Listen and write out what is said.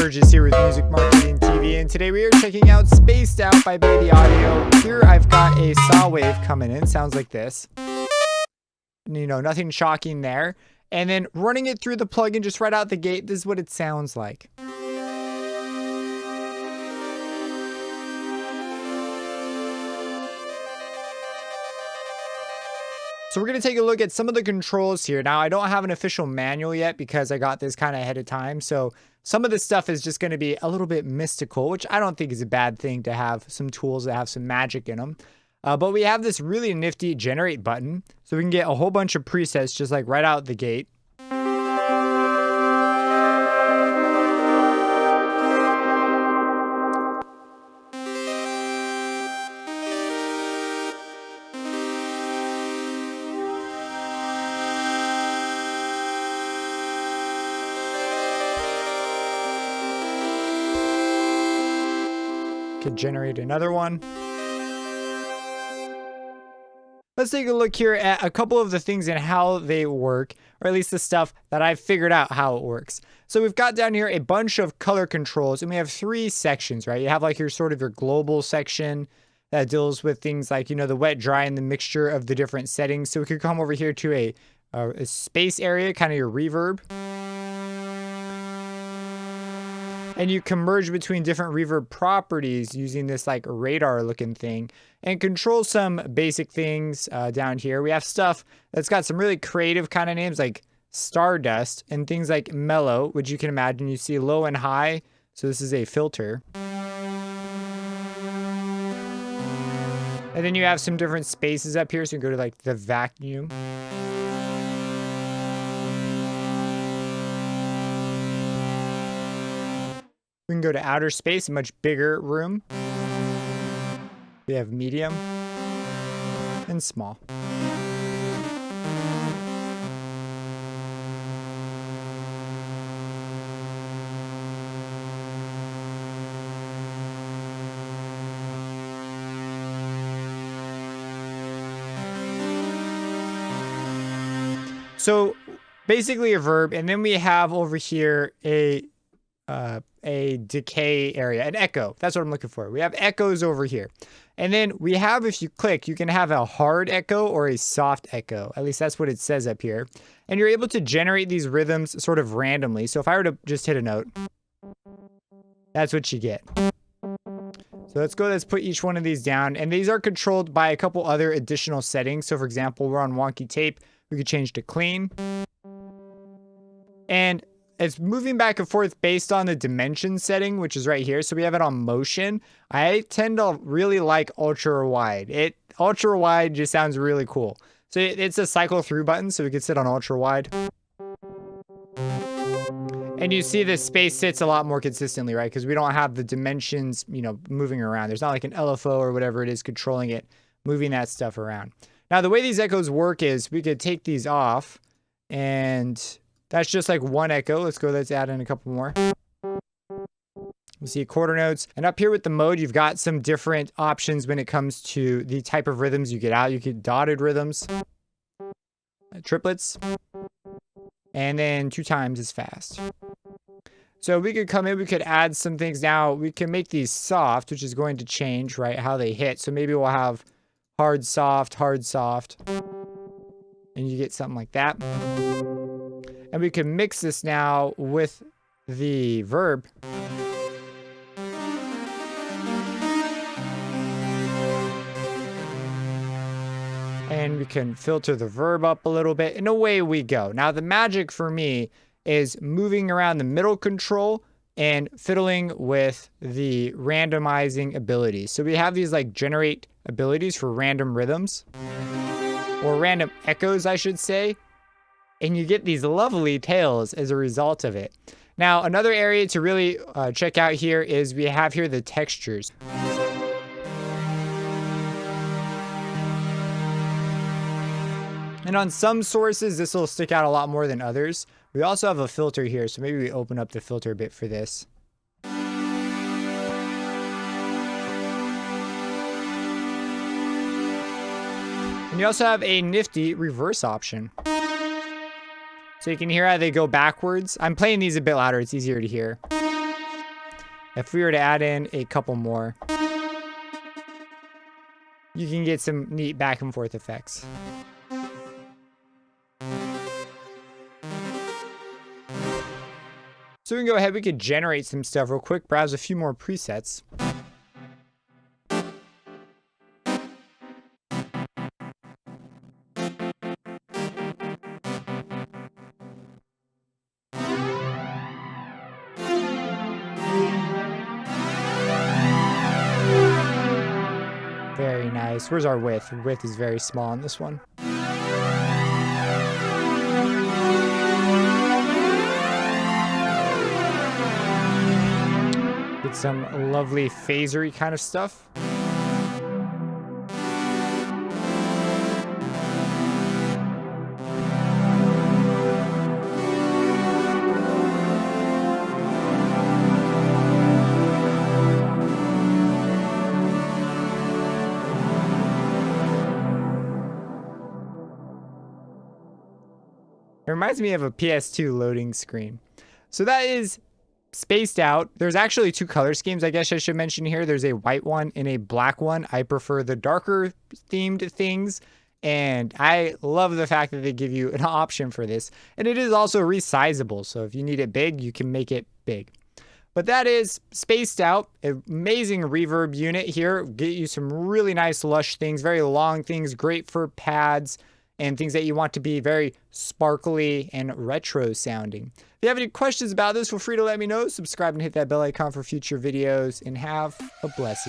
Burgess here with Music Marketing TV, and today we are checking out Spaced Out by Baby Audio. Here I've got a saw wave coming in, sounds like this. You know, nothing shocking there. And then running it through the plugin just right out the gate, this is what it sounds like. So we're going to take a look at some of the controls here. Now, I don't have an official manual yet because I got this kind of ahead of time. So some of this stuff is just going to be a little bit mystical, which I don't think is a bad thing to have some tools that have some magic in them. But we have this really nifty generate button. So we can get a whole bunch of presets just like right out the gate. Could generate another one. Let's take a look here at a couple of the things and how they work, or at least the stuff that I've figured out how it works. So we've got down here a bunch of color controls, and we have three sections, right? You have like your sort of your global section that deals with things like, you know, the wet, dry, and the mixture of the different settings. So we could come over here to a space area, kind of your reverb. And you can merge between different reverb properties using this like radar looking thing and control some basic things down here. We have stuff that's got some really creative kind of names like Stardust and things like Mellow, which you can imagine you see low and high. So this is a filter. And then you have some different spaces up here. So you can go to like the vacuum. We can go to outer space, a much bigger room. We have medium and small. So basically a verb, and then we have over here a decay area, an echo. That's what I'm looking for. We have echoes over here. And then we have, if you click, you can have a hard echo or a soft echo. At least that's what it says up here. And you're able to generate these rhythms sort of randomly. So if I were to just hit a note, that's what you get. So let's put each one of these down. And these are controlled by a couple other additional settings. So for example, we're on wonky tape. We could change to clean. And it's moving back and forth based on the dimension setting, which is right here. So we have it on motion. I tend to really like ultra wide. Ultra wide just sounds really cool. So it's a cycle through button, so we can sit on ultra wide. And you see the space sits a lot more consistently, right? Because we don't have the dimensions, you know, moving around. There's not like an LFO or whatever it is controlling it, moving that stuff around. Now, the way these echoes work is we could take these off, and that's just like one echo. Let's add in a couple more. We'll see quarter notes. And up here with the mode, you've got some different options when it comes to the type of rhythms you get out. You get dotted rhythms, triplets, and then 2 times as fast. So we could come in, we could add some things. Now we can make these soft, which is going to change, right, how they hit. So maybe we'll have hard, soft, and you get something like that. And we can mix this now with the verb. And we can filter the verb up a little bit, and away we go. Now the magic for me is moving around the middle control and fiddling with the randomizing abilities. So we have these like generate abilities for random rhythms, or random echoes, I should say. And you get these lovely tails as a result of it. Now, another area to really check out here is we have here the textures. And on some sources, this will stick out a lot more than others. We also have a filter here, so maybe we open up the filter a bit for this. And you also have a nifty reverse option. So you can hear how they go backwards. I'm playing these a bit louder, it's easier to hear. If we were to add in a couple more, you can get some neat back and forth effects. So we can go ahead, we could generate some stuff real quick, browse a few more presets. Very nice. Where's our width? Width is very small on this one. Get some lovely phasery kind of stuff. It reminds me of a PS2 loading screen. So that is spaced out. There's actually two color schemes, I guess I should mention here. There's a white one and a black one. I prefer the darker themed things, and I love the fact that they give you an option for this. And it is also resizable, so if you need it big, you can make it big. But that is spaced out. Amazing reverb unit here. Get you some really nice lush things, very long things, great for pads and things that you want to be very sparkly and retro sounding. If you have any questions about this, feel free to let me know. Subscribe and hit that bell icon for future videos, and have a blessed